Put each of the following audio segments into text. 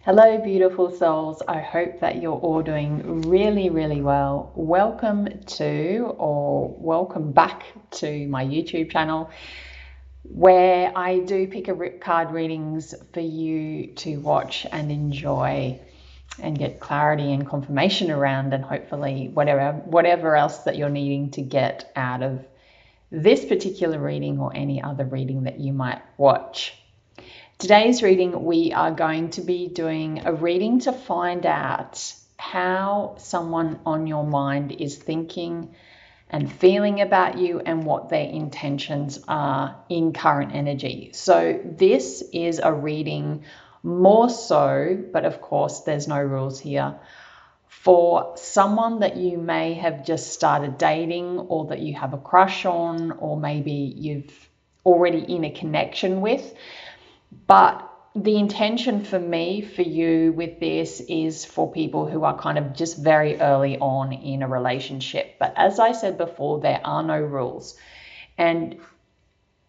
Hello, beautiful souls. I hope that you're all doing really, really well. Welcome back to my YouTube channel where I do pick a card readings for you to watch and enjoy and get clarity and confirmation around, and hopefully whatever else that you're needing to get out of this particular reading or any other reading that you might watch. Today's reading, we are going to be doing a reading to find out how someone on your mind is thinking and feeling about you and what their intentions are in current energy. So this is a reading more so, but of course there's no rules here, for someone that you may have just started dating or that you have a crush on, or maybe you've already in a connection with. But the intention for me, for you with this, is for people who are kind of just very early on in a relationship. But as I said before, there are no rules. And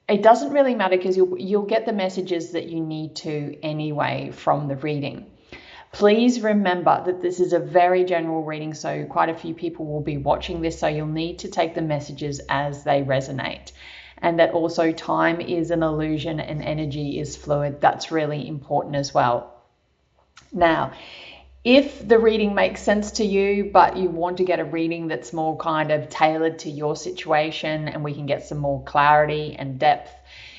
it doesn't really matter because you'll get the messages that you need to anyway from the reading. Please remember that this is a very general reading, so quite a few people will be watching this, so you'll need to take the messages as they resonate. And that also time is an illusion and energy is fluid. That's really important as well. Now, if the reading makes sense to you, but you want to get a reading that's more kind of tailored to your situation and we can get some more clarity and depth,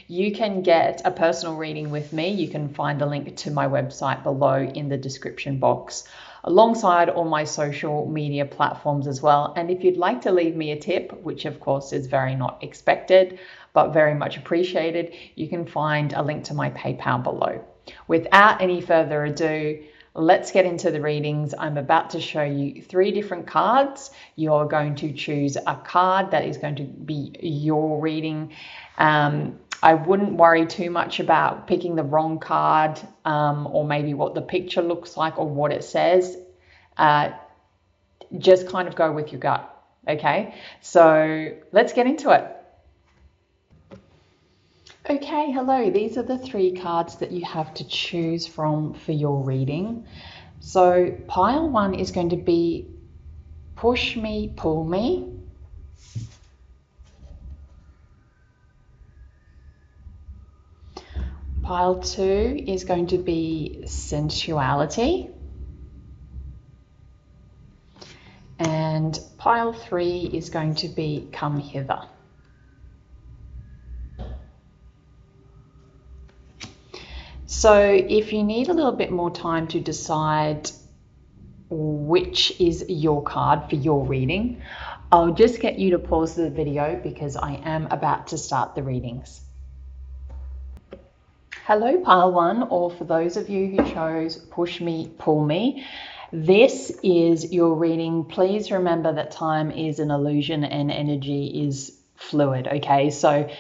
you can get a personal reading with me. You can find the link to my website below in the description box, alongside all my social media platforms as well. And if you'd like to leave me a tip, which of course is very not expected, but very much appreciated, you can find a link to my PayPal below. Without any further ado, let's get into the readings. I'm about to show you 3 different cards. You're going to choose a card that is going to be your reading. I wouldn't worry too much about picking the wrong card, or maybe what the picture looks like or what it says. Just kind of go with your gut, okay? So let's get into it. Okay, hello. These are the 3 cards that you have to choose from for your reading. So pile 1 is going to be push me, pull me. Pile 2 is going to be sensuality. And pile 3 is going to be come hither. So if you need a little bit more time to decide which is your card for your reading, I'll just get you to pause the video because I am about to start the readings. Hello, pile 1, or for those of you who chose push me, pull me, this is your reading. Please remember that time is an illusion and energy is fluid, okay? So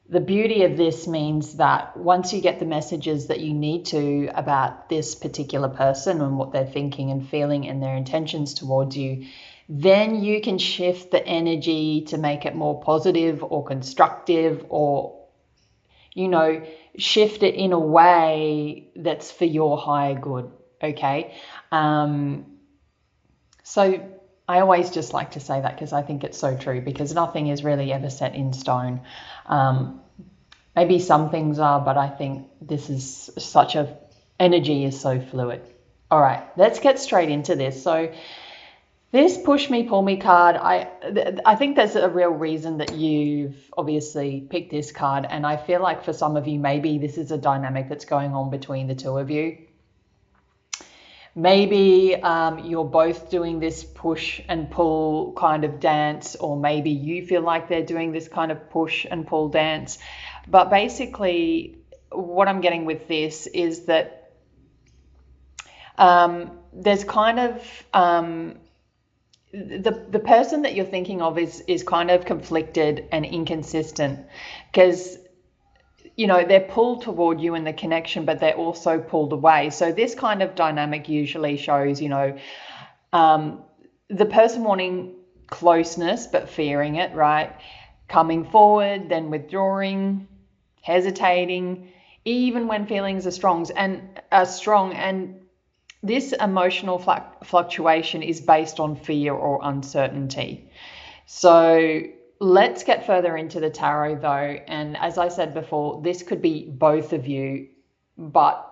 the beauty of this means that once you get the messages that you need to about this particular person and what they're thinking and feeling and their intentions towards you, then you can shift the energy to make it more positive or constructive, or, you know, shift it in a way that's for your higher good, okay? So I always just like to say that because I think it's so true, because nothing is really ever set in stone. Maybe some things are, but I think this is such a, energy is so fluid. All right, let's get straight into this. So this push me, pull me card, I think there's a real reason that you've obviously picked this card. And I feel like for some of you, maybe this is a dynamic that's going on between the two of you. Maybe you're both doing this push and pull kind of dance, or maybe you feel like they're doing this kind of push and pull dance. But basically, what I'm getting with this is that there's kind of the person that you're thinking of is kind of conflicted and inconsistent, because, you know, they're pulled toward you in the connection, but they're also pulled away. So this kind of dynamic usually shows, you know, the person wanting closeness but fearing it, right? Coming forward, then withdrawing, hesitating, even when feelings are strong. And this emotional fluctuation is based on fear or uncertainty. So let's get further into the tarot though. And as I said before, this could be both of you, but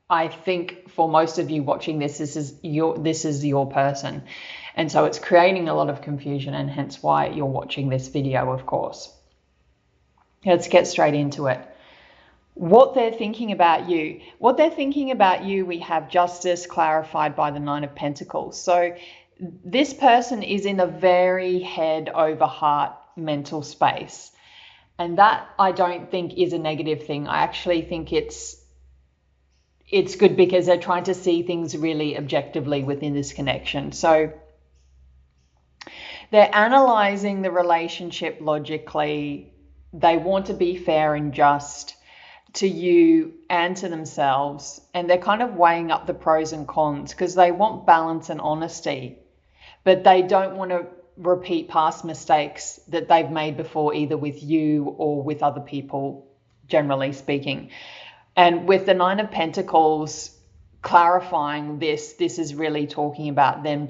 I think for most of you watching this, this is your person. And so it's creating a lot of confusion, and hence why you're watching this video, of course. Let's get straight into it. What they're thinking about you. What they're thinking about you, we have justice clarified by the Nine of Pentacles. So this person is in a very head over heart mental space. And that I don't think is a negative thing. I actually think it's good because they're trying to see things really objectively within this connection. So they're analyzing the relationship logically. They want to be fair and just to you and to themselves. And they're kind of weighing up the pros and cons because they want balance and honesty, but they don't want to repeat past mistakes that they've made before, either with you or with other people, generally speaking. And with the Nine of Pentacles clarifying this is really talking about them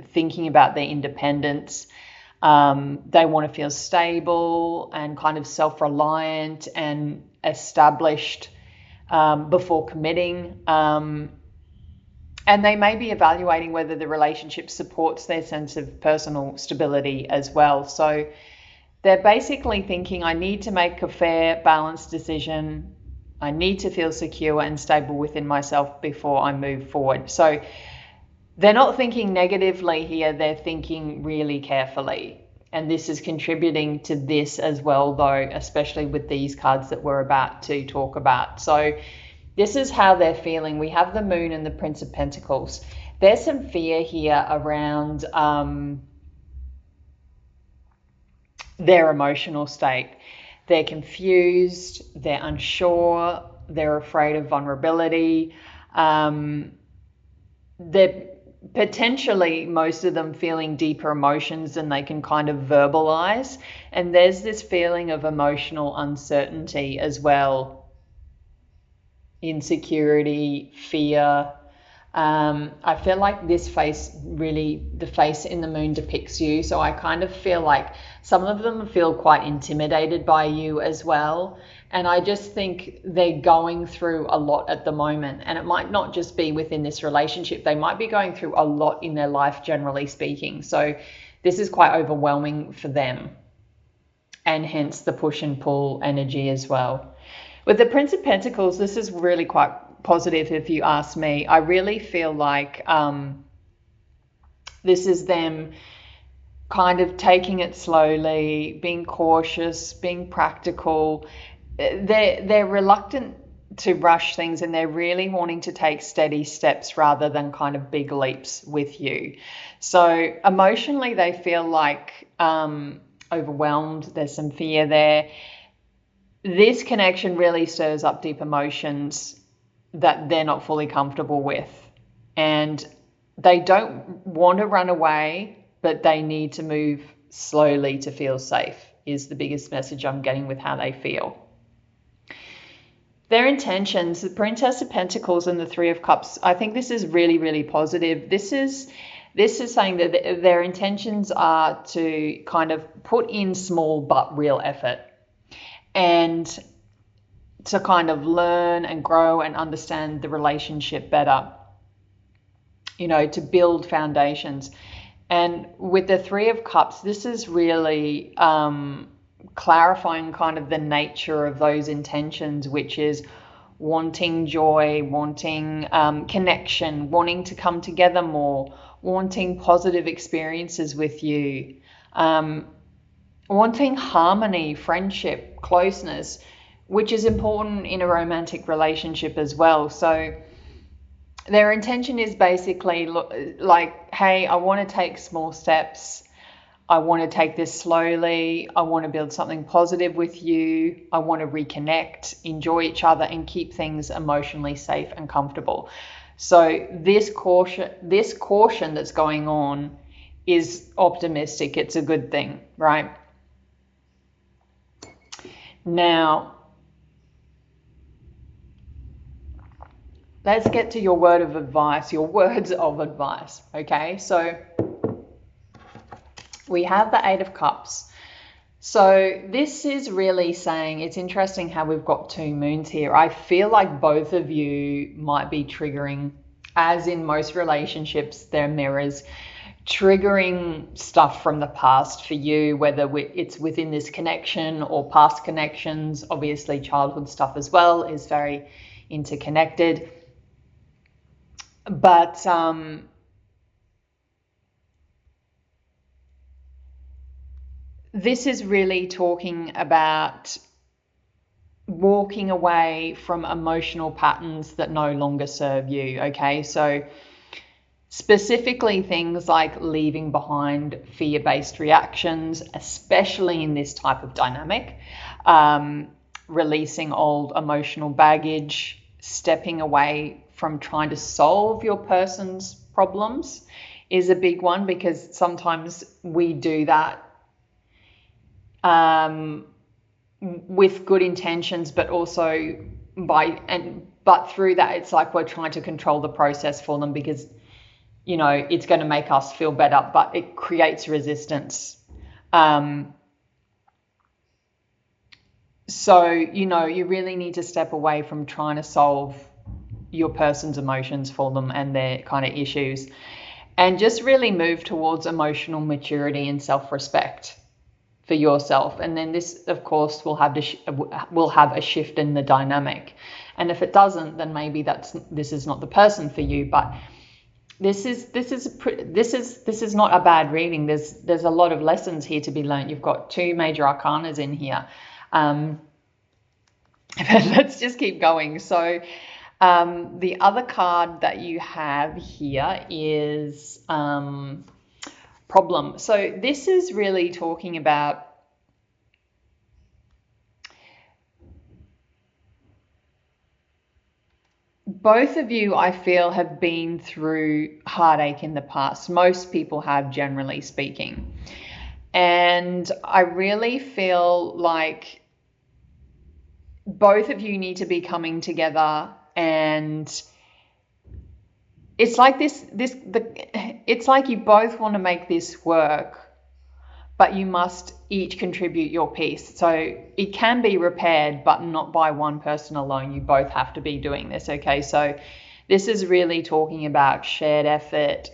thinking about their independence. They want to feel stable and kind of self-reliant and established before committing. And they may be evaluating whether the relationship supports their sense of personal stability as well. So they're basically thinking, I need to make a fair, balanced decision. I need to feel secure and stable within myself before I move forward. So they're not thinking negatively here. They're thinking really carefully. And this is contributing to this as well, though, especially with these cards that we're about to talk about. So this is how they're feeling. We have the Moon and the Prince of Pentacles. There's some fear here around their emotional state. They're confused, they're unsure, they're afraid of vulnerability. They're potentially, most of them, feeling deeper emotions than they can kind of verbalize. And there's this feeling of emotional uncertainty as well. Insecurity, fear. I feel like this face, really, the face in the Moon depicts you. So I kind of feel like some of them feel quite intimidated by you as well. And I just think they're going through a lot at the moment. And it might not just be within this relationship. They might be going through a lot in their life, generally speaking. So this is quite overwhelming for them. And hence the push and pull energy as well. With the Prince of Pentacles, this is really quite positive if you ask me. I really feel like this is them kind of taking it slowly, being cautious, being practical. They're reluctant to rush things, and they're really wanting to take steady steps rather than kind of big leaps with you. So emotionally, they feel like overwhelmed. There's some fear there. This connection really stirs up deep emotions that they're not fully comfortable with. And they don't want to run away, but they need to move slowly to feel safe, is the biggest message I'm getting with how they feel. Their intentions, the Princess of Pentacles and the Three of Cups, I think this is really, really positive. This is saying that their intentions are to kind of put in small but real effort, and to kind of learn and grow and understand the relationship better, you know, to build foundations. And with the Three of Cups, this is really clarifying kind of the nature of those intentions, which is wanting joy, wanting connection, wanting to come together more, wanting positive experiences with you, wanting harmony, friendship, closeness, which is important in a romantic relationship as well. So their intention is basically like, hey, I want to take small steps. I want to take this slowly. I want to build something positive with you. I want to reconnect, enjoy each other, and keep things emotionally safe and comfortable. So this caution that's going on is optimistic. It's a good thing, right? Now, let's get to your word of advice, your words of advice. Okay, so we have the Eight of Cups. So this is really saying, it's interesting how we've got two moons here. I feel like both of you might be triggering, as in most relationships, they're mirrors, triggering stuff from the past for you, whether it's within this connection or past connections. Obviously, childhood stuff as well is very interconnected. But this is really talking about walking away from emotional patterns that no longer serve you. Okay, so specifically things like leaving behind fear-based reactions, especially in this type of dynamic, releasing old emotional baggage, stepping away from trying to solve your person's problems is a big one, because sometimes we do that with good intentions, but also but through that, it's like we're trying to control the process for them, because you know it's going to make us feel better, but it creates resistance. So you know, you really need to step away from trying to solve your person's emotions for them and their kind of issues, and just really move towards emotional maturity and self-respect for yourself. And then this, of course, will have a shift in the dynamic. And if it doesn't, then maybe this is not the person for you. But this is not a bad reading. There's a lot of lessons here to be learned. You've got two major arcanas in here. Let's just keep going. So the other card that you have here is problem. So this is really talking about both of you, I feel, have been through heartache in the past. Most people have, generally speaking. And I really feel like both of you need to be coming together, and it's like it's like you both want to make this work, but you must each contribute your piece. So it can be repaired, but not by one person alone. You both have to be doing this. Okay, so this is really talking about shared effort,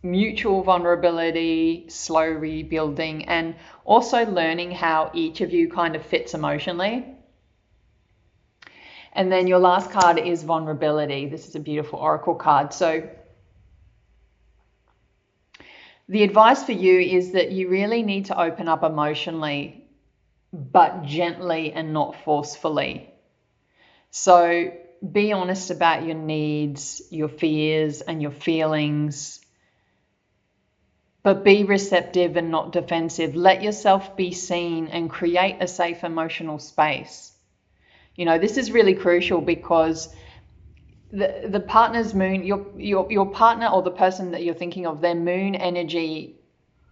mutual vulnerability, slow rebuilding, and also learning how each of you kind of fits emotionally. And then your last card is vulnerability. This is a beautiful oracle card. So the advice for you is that you really need to open up emotionally, but gently and not forcefully. So be honest about your needs, your fears, and your feelings, but be receptive and not defensive. Let yourself be seen and create a safe emotional space. You know, this is really crucial, because the partner's moon, your partner or the person that you're thinking of, their moon energy,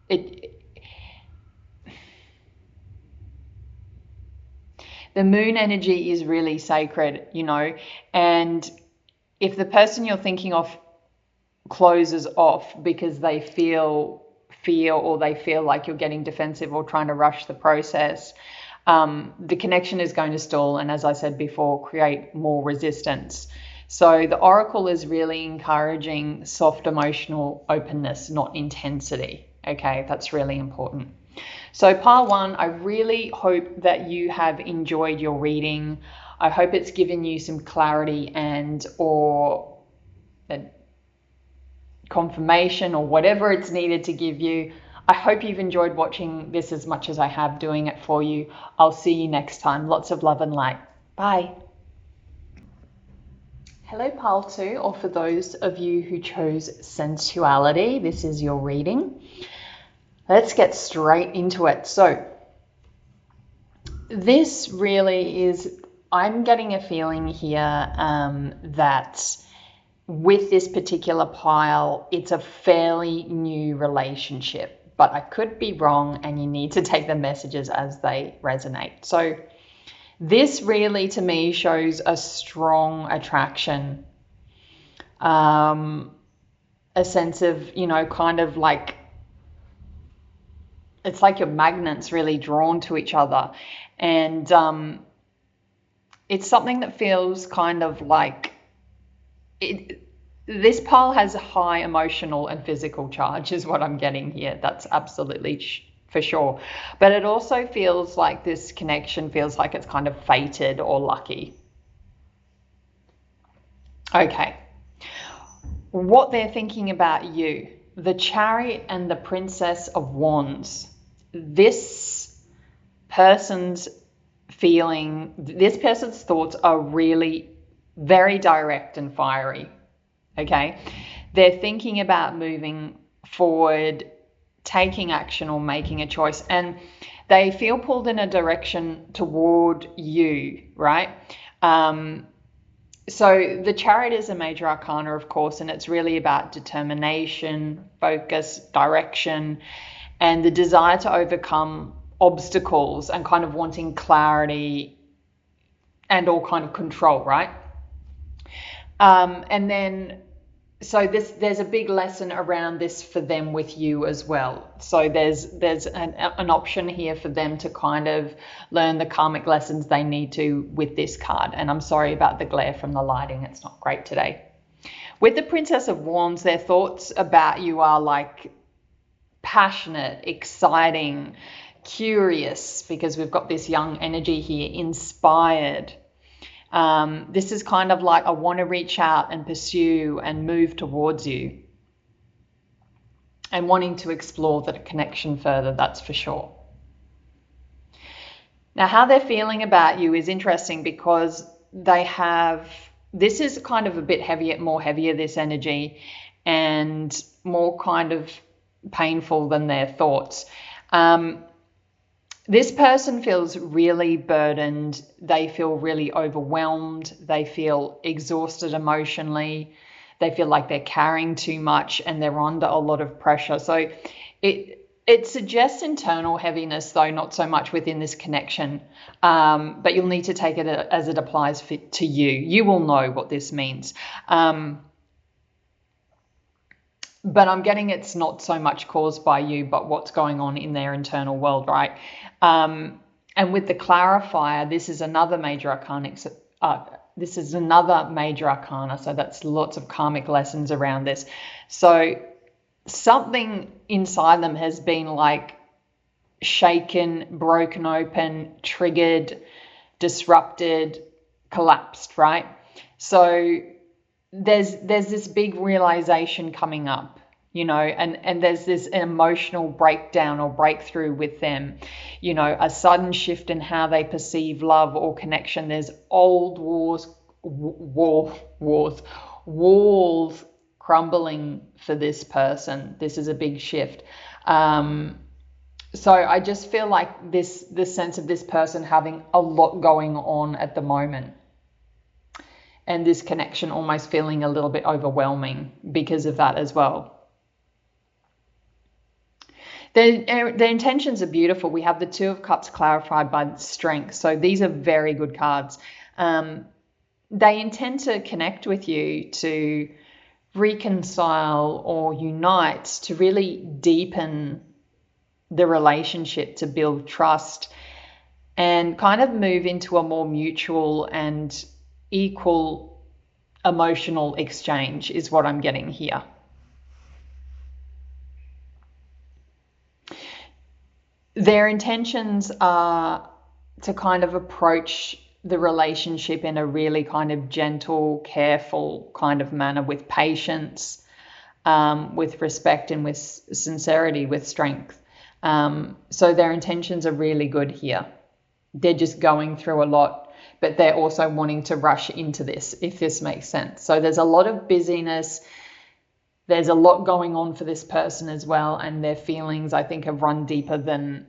the moon energy is really sacred, you know, and if the person you're thinking of closes off because they feel fear, or they feel like you're getting defensive or trying to rush the process, the connection is going to stall, and as I said before, create more resistance. So the oracle is really encouraging soft emotional openness, not intensity. Okay, that's really important. So pile one, I really hope that you have enjoyed your reading. I hope it's given you some clarity or confirmation, or whatever it's needed to give you. I hope you've enjoyed watching this as much as I have doing it for you. I'll see you next time. Lots of love and light. Bye. Hello, pile two, or for those of you who chose sensuality, this is your reading. Let's get straight into it. So this really is, I'm getting a feeling here that with this particular pile, it's a fairly new relationship, but I could be wrong, and you need to take the messages as they resonate. So This really, to me, shows a strong attraction, a sense of, kind of like, it's like your magnets really drawn to each other. And it's something that feels kind of like this pile has a high emotional and physical charge is what I'm getting here. That's absolutely for sure. But it also feels like this connection feels like it's kind of fated or lucky. Okay. What they're thinking about you, the Chariot and the Princess of Wands. This person's thoughts are really very direct and fiery. Okay, they're thinking about moving forward, taking action or making a choice, and they feel pulled in a direction toward you, right? So the Chariot is a major arcana, of course, and it's really about determination, focus, direction, and the desire to overcome obstacles and kind of wanting clarity and all kind of control, right? And then, so there's a big lesson around this for them with you as well. So there's an option here for them to kind of learn the karmic lessons they need to with this card. And I'm sorry about the glare from the lighting. It's not great today. With the Princess of Wands, their thoughts about you are like passionate, exciting, curious, because we've got this young energy here, inspired. This is kind of like I want to reach out and pursue and move towards you and wanting to explore the connection further, that's for sure. Now, how they're feeling about you is interesting because this is kind of a bit more heavier, this energy, and more kind of painful than their thoughts. This person feels really burdened. They feel really overwhelmed. They feel exhausted emotionally. They feel like they're carrying too much and they're under a lot of pressure. So it suggests internal heaviness, though, not so much within this connection. But you'll need to take it as it applies to you. You will know what this means. But I'm getting it's not so much caused by you, but what's going on in their internal world, right? And with the clarifier, this is another major arcana. So that's lots of karmic lessons around this. So something inside them has been like shaken, broken open, triggered, disrupted, collapsed, right? So there's this big realization coming up, and there's this emotional breakdown or breakthrough with them, a sudden shift in how they perceive love or connection. There's old walls crumbling for this person. This is a big shift. So I just feel like the sense of this person having a lot going on at the moment. And this connection almost feeling a little bit overwhelming because of that as well. Their intentions are beautiful. We have the Two of Cups clarified by strength. So these are very good cards. They intend to connect with you, to reconcile or unite, to really deepen the relationship, to build trust and kind of move into a more mutual and equal emotional exchange is what I'm getting here. Their intentions are to kind of approach the relationship in a really kind of gentle, careful kind of manner, with patience, with respect and with sincerity, with strength. So their intentions are really good here. They're just going through a lot, but they're also wanting to rush into this, if this makes sense. So there's a lot of busyness. There's a lot going on for this person as well, and their feelings, I think, have run deeper than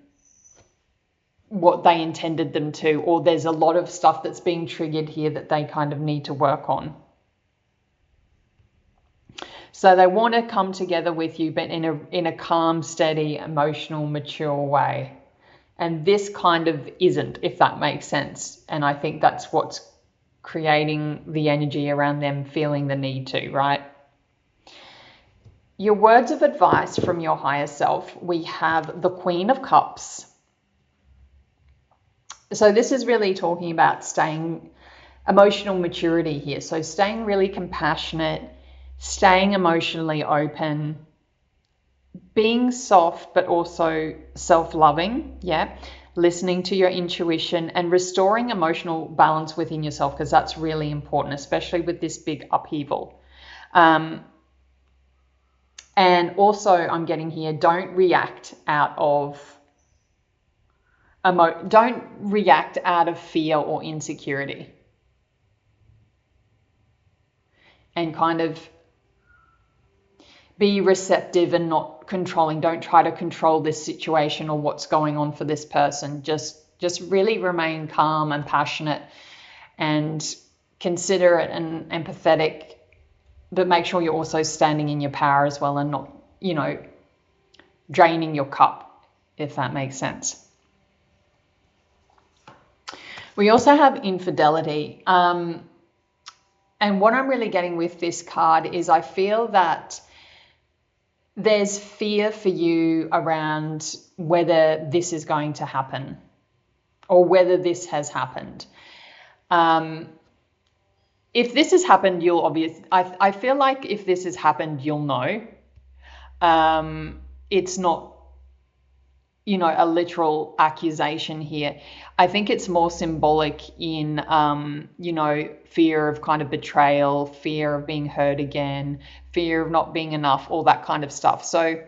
what they intended them to, or there's a lot of stuff that's being triggered here that they kind of need to work on. So they want to come together with you, but in a calm, steady, emotional, mature way. And this kind of isn't, if that makes sense. And I think that's what's creating the energy around them feeling the need to, right? Your words of advice from your higher self, we have the Queen of Cups. So this is really talking about staying emotional maturity here. So staying really compassionate, staying emotionally open, being soft but also self-loving, yeah, listening to your intuition and restoring emotional balance within yourself, because that's really important, especially with this big upheaval. And also I'm getting here, don't react out of fear or insecurity, and kind of be receptive and not controlling. Don't try to control this situation or what's going on for this person. Just really remain calm and passionate and considerate and empathetic, but make sure you're also standing in your power as well and not, draining your cup, if that makes sense. We also have infidelity. And what I'm really getting with this card is I feel that there's fear for you around whether this is going to happen or whether this has happened. If this has happened, I feel like if this has happened, you'll know. It's not, a literal accusation here. I think it's more symbolic in, fear of kind of betrayal, fear of being hurt again, fear of not being enough, all that kind of stuff. So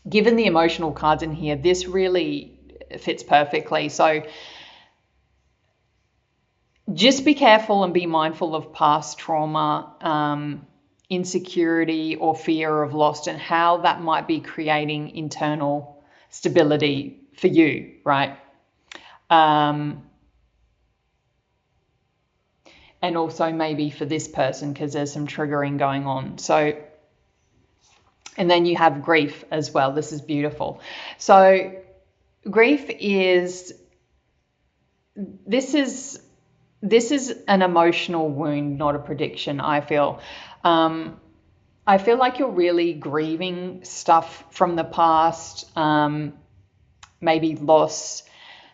given the emotional cards in here, this really fits perfectly. So just be careful and be mindful of past trauma, insecurity or fear of loss, and how that might be creating internal stability for you, right? And also maybe for this person, because there's some triggering going on. So, and then you have grief as well. This is beautiful. So grief is, this is an emotional wound, not a prediction, I feel. I feel like you're really grieving stuff from the past, maybe loss,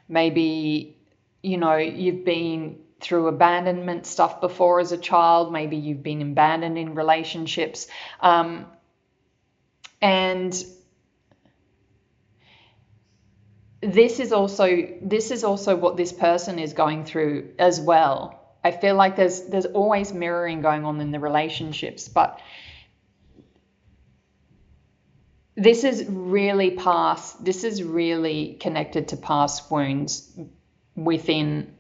maybe, you've been through abandonment stuff before as a child, maybe you've been abandoned in relationships. And this is also what this person is going through as well. I feel like there's always mirroring going on in the relationships, but this is really connected to past wounds within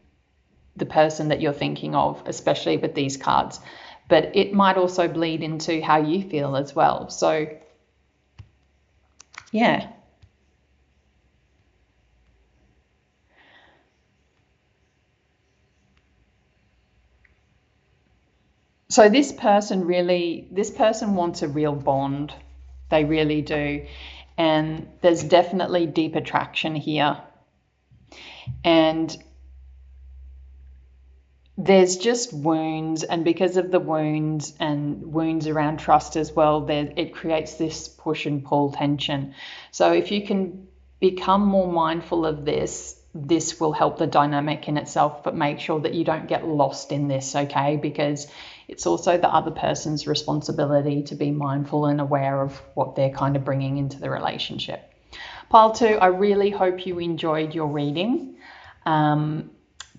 the person that you're thinking of, especially with these cards. But it might also bleed into how you feel as well. So, yeah. So this person wants a real bond. They really do. And there's definitely deep attraction here. And there's just wounds, and because of the wounds and wounds around trust as well, it creates this push and pull tension. So if you can become more mindful of this will help the dynamic in itself, but make sure that you don't get lost in this, okay? Because it's also the other person's responsibility to be mindful and aware of what they're kind of bringing into the relationship. Pile 2, I really hope you enjoyed your reading.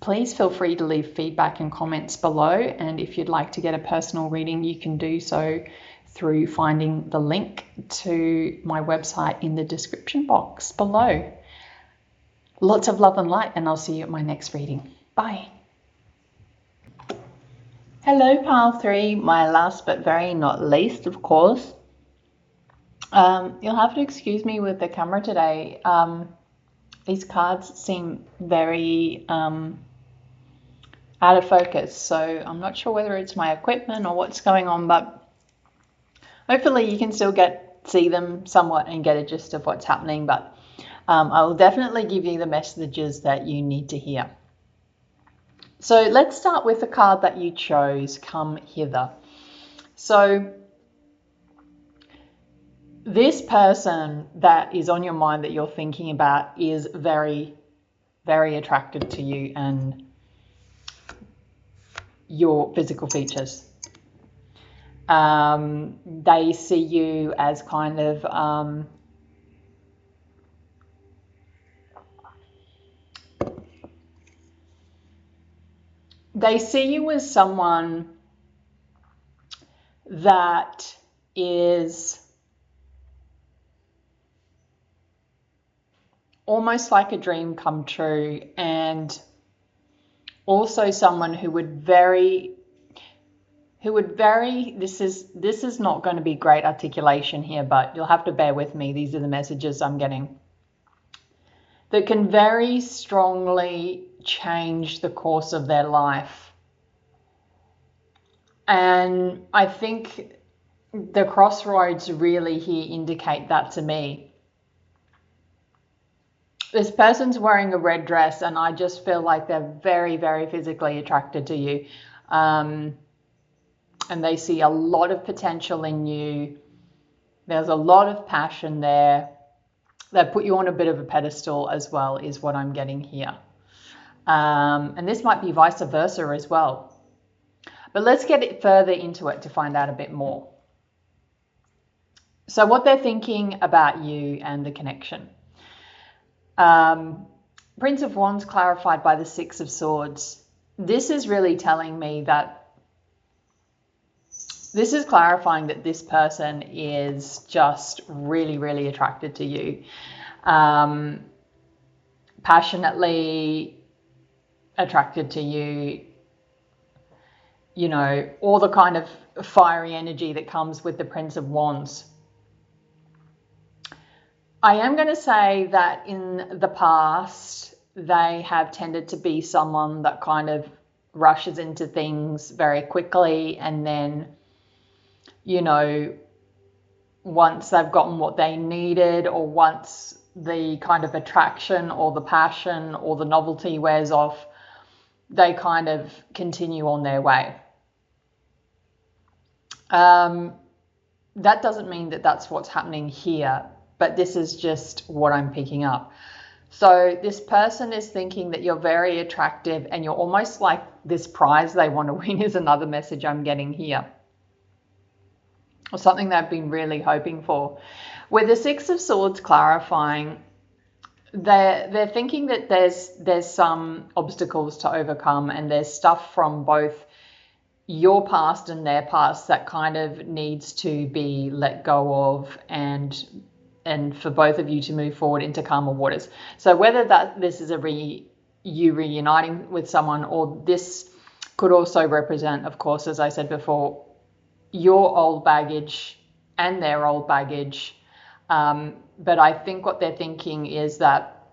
Please feel free to leave feedback and comments below. And if you'd like to get a personal reading, you can do so through finding the link to my website in the description box below. Lots of love and light, and I'll see you at my next reading. Bye. Hello, Pile 3, my last but very not least, of course. You'll have to excuse me with the camera today. These cards seem very out of focus, so I'm not sure whether it's my equipment or what's going on, but hopefully you can still see them somewhat and get a gist of what's happening. But I will definitely give you the messages that you need to hear. So let's start with the card that you chose, Come Hither. So this person that is on your mind that you're thinking about is very, very attracted to you and your physical features. They see you as kind of they see you as someone that is almost like a dream come true, and also someone who would very, this is not going to be great articulation here, but you'll have to bear with me. These are the messages I'm getting. That can very strongly change the course of their life. And I think the crossroads really here indicate that to me. This person's wearing a red dress, and I just feel like they're very, very physically attracted to you. And they see a lot of potential in you. There's a lot of passion there. They put you on a bit of a pedestal as well, is what I'm getting here. And this might be vice versa as well. But let's get it further into it to find out a bit more. So what they're thinking about you and the connection. Prince of Wands clarified by the Six of Swords. This is really telling me that this is clarifying that this person is just really, really attracted to you. Passionately attracted to you. You know, all the kind of fiery energy that comes with the Prince of Wands. I am going to say that in the past, they have tended to be someone that kind of rushes into things very quickly, and then, you know, once they've gotten what they needed, or once the kind of attraction or the passion or the novelty wears off, they kind of continue on their way. That doesn't mean that that's what's happening here, but this is just what I'm picking up. So this person is thinking that you're very attractive, and you're almost like this prize they want to win is another message I'm getting here, or something they've been really hoping for. With the Six of Swords clarifying, they're thinking that there's some obstacles to overcome, and there's stuff from both your past and their past that kind of needs to be let go of, and for both of you to move forward into calmer waters. So whether this is you reuniting with someone, or this could also represent, of course, as I said before, your old baggage and their old baggage. But I think what they're thinking is that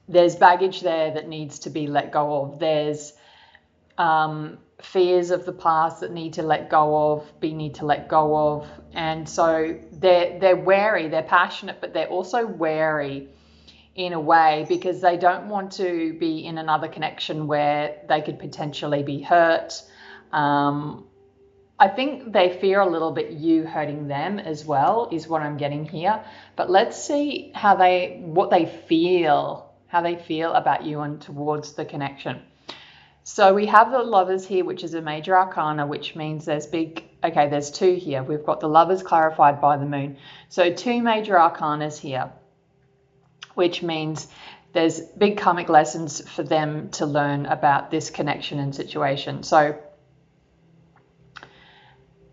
there's baggage there that needs to be let go of. There's fears of the past that need to let go of. And so they're wary, they're passionate, but they're also wary in a way, because they don't want to be in another connection where they could potentially be hurt. I think they fear a little bit you hurting them as well, is what I'm getting here. But let's see how they feel about you and towards the connection. So we have the Lovers here, which is a major arcana, which means there's two here. We've got the Lovers clarified by the Moon. So two major arcanas here, which means there's big karmic lessons for them to learn about this connection and situation. So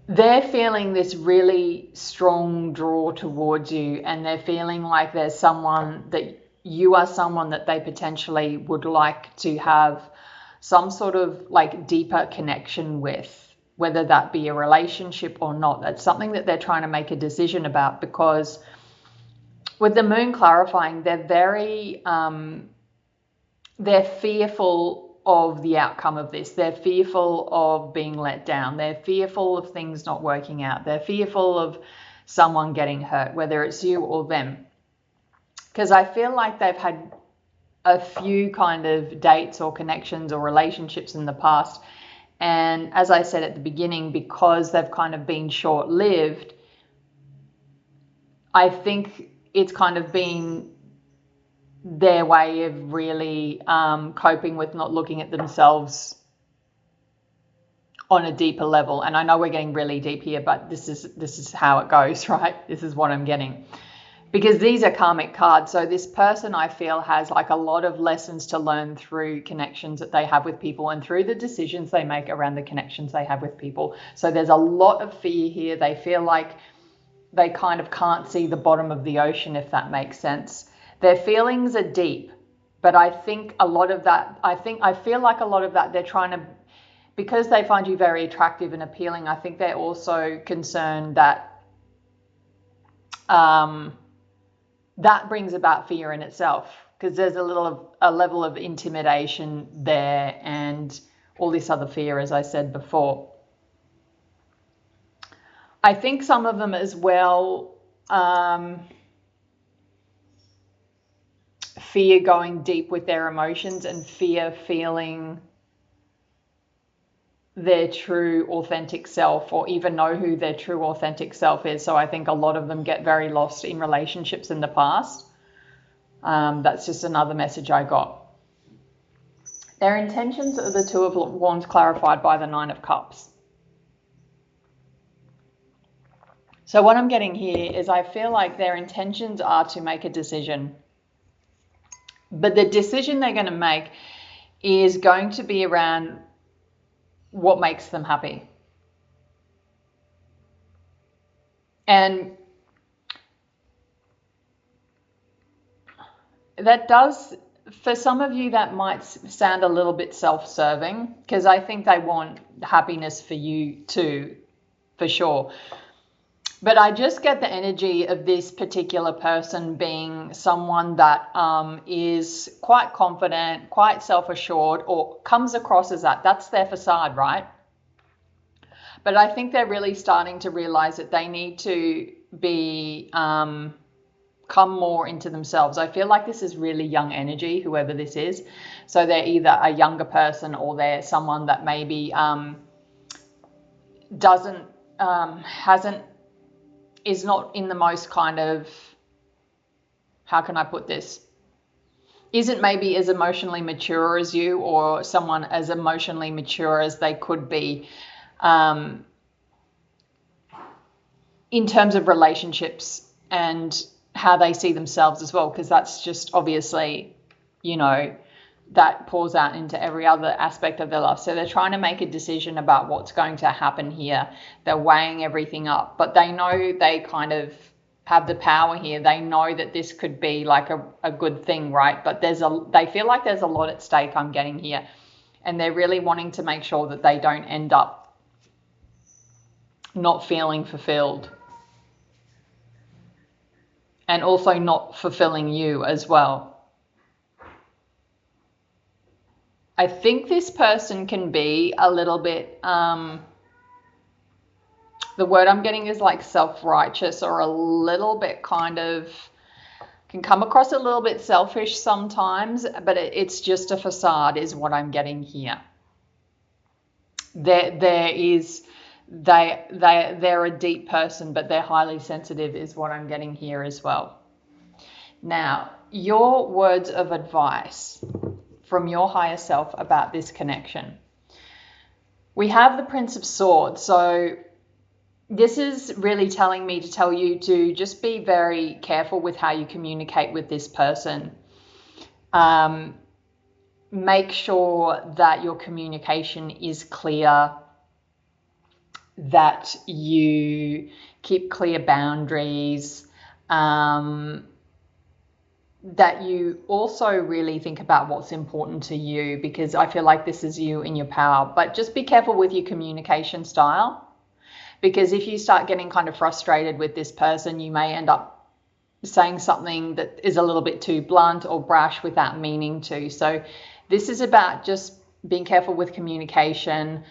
they're feeling this really strong draw towards you, and they're feeling like there's someone that you are someone that they potentially would like to have some sort of like deeper connection with, whether that be a relationship or not. That's something that they're trying to make a decision about, because with the Moon clarifying, they're very, they're fearful of the outcome of this. They're fearful of being let down. They're fearful of things not working out. They're fearful of someone getting hurt, whether it's you or them. because I feel like they've had a few kind of dates or connections or relationships in the past. And as I said at the beginning, because they've kind of been short-lived, I think it's kind of been their way of really coping with not looking at themselves on a deeper level. And I know we're getting really deep here, but this is how it goes, right? This is what I'm getting. Because these are karmic cards. So this person, I feel, has like a lot of lessons to learn through connections that they have with people and through the decisions they make around the connections they have with people. So there's a lot of fear here. They feel like they kind of can't see the bottom of the ocean, if that makes sense. Their feelings are deep, but I think a lot of that, I feel like a lot of that they're trying to, because they find you very attractive and appealing, I think they're also concerned that that brings about fear in itself, because there's a level of intimidation there and all this other fear, as I said before. I think some of them as well fear going deep with their emotions and fear feeling their true authentic self, or even know who their true authentic self is. So I think a lot of them get very lost in relationships in the past. That's just another message I got. Their intentions are the Two of Wands clarified by the Nine of Cups. So what I'm getting here is I feel like their intentions are to make a decision. But the decision they're going to make is going to be around what makes them happy. And that does, for some of you, that might sound a little bit self-serving, because I think they want happiness for you too, for sure. But I just get the energy of this particular person being someone that is quite confident, quite self-assured, or comes across as that. That's their facade, right? But I think they're really starting to realize that they need to be come more into themselves. I feel like this is really young energy, whoever this is. So they're either a younger person or they're someone that maybe is not in the most kind of, how can I put this? Isn't maybe as emotionally mature as you, or someone as emotionally mature as they could be in terms of relationships and how they see themselves as well, because that's just obviously, you know, that pours out into every other aspect of their life. So they're trying to make a decision about what's going to happen here. They're weighing everything up, but they know they kind of have the power here. They know that this could be like a good thing, right? But they feel like there's a lot at stake, I'm getting here. And they're really wanting to make sure that they don't end up not feeling fulfilled. And also not fulfilling you as well. I think this person can be a little bit, the word I'm getting is like self-righteous, or a little bit kind of, can come across a little bit selfish sometimes, but it's just a facade is what I'm getting here. They're a deep person, but they're highly sensitive is what I'm getting here as well. Now, your words of advice from your higher self about this connection. We have the Prince of Swords. So this is really telling me to tell you to just be very careful with how you communicate with this person. Make sure that your communication is clear, that you keep clear boundaries, that you also really think about what's important to you, because I feel like this is you in your power. But just be careful with your communication style, because if you start getting kind of frustrated with this person, you may end up saying something that is a little bit too blunt or brash without meaning to. So this is about just being careful with communication.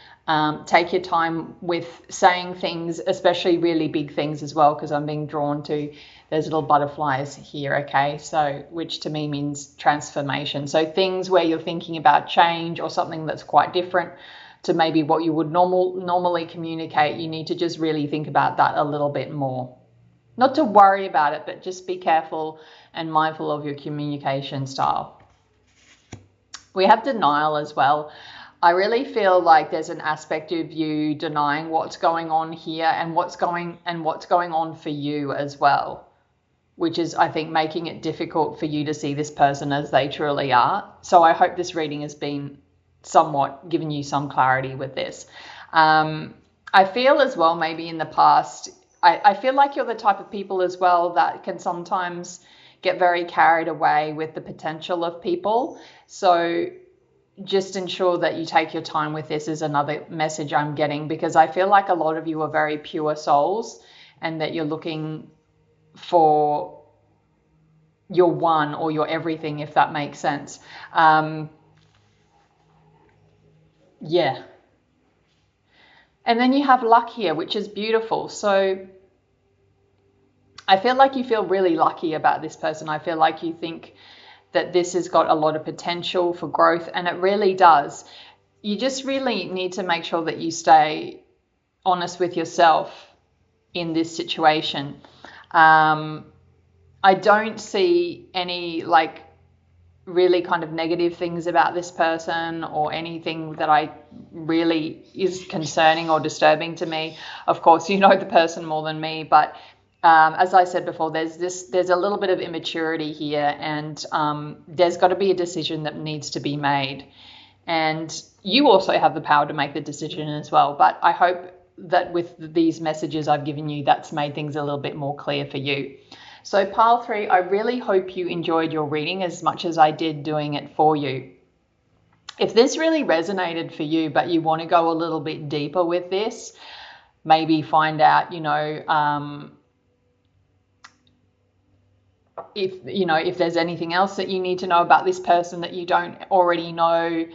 Take your time with saying things, especially really big things as well, because I'm being drawn to, there's little butterflies here, okay? So, which to me means transformation. So things where you're thinking about change or something that's quite different to maybe what you would normally communicate, you need to just really think about that a little bit more. Not to worry about it, but just be careful and mindful of your communication style. We have denial as well. I really feel like there's an aspect of you denying what's going on here and what's going on for you as well, which is, I think, making it difficult for you to see this person as they truly are. So I hope this reading has been somewhat given you some clarity with this. I feel as well, maybe in the past, I feel like you're the type of people as well that can sometimes get very carried away with the potential of people. So just ensure that you take your time with this is another message I'm getting, because I feel like a lot of you are very pure souls and that you're looking for your one or your everything, if that makes sense. Yeah. And then you have luck here, which is beautiful. So I feel like you feel really lucky about this person. I feel like you think that this has got a lot of potential for growth, and it really does. You just really need to make sure that you stay honest with yourself in this situation. I don't see any like really kind of negative things about this person or anything that I really is concerning or disturbing to me. Of course, you know the person more than me, but as I said before, there's a little bit of immaturity here, and there's got to be a decision that needs to be made. And you also have the power to make the decision as well. But I hope that with these messages I've given you, that's made things a little bit more clear for you. So pile 3, I really hope you enjoyed your reading as much as I did doing it for you. If this really resonated for you, but you want to go a little bit deeper with this, maybe find out, if there's anything else that you need to know about this person that you don't already know,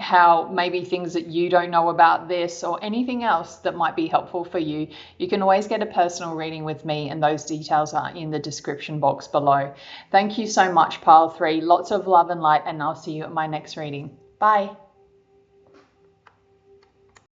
how maybe things that you don't know about this or anything else that might be helpful for you, you can always get a personal reading with me, and those details are in the description box below. Thank you so much, pile 3. Lots of love and light, and I'll see you at my next reading. Bye.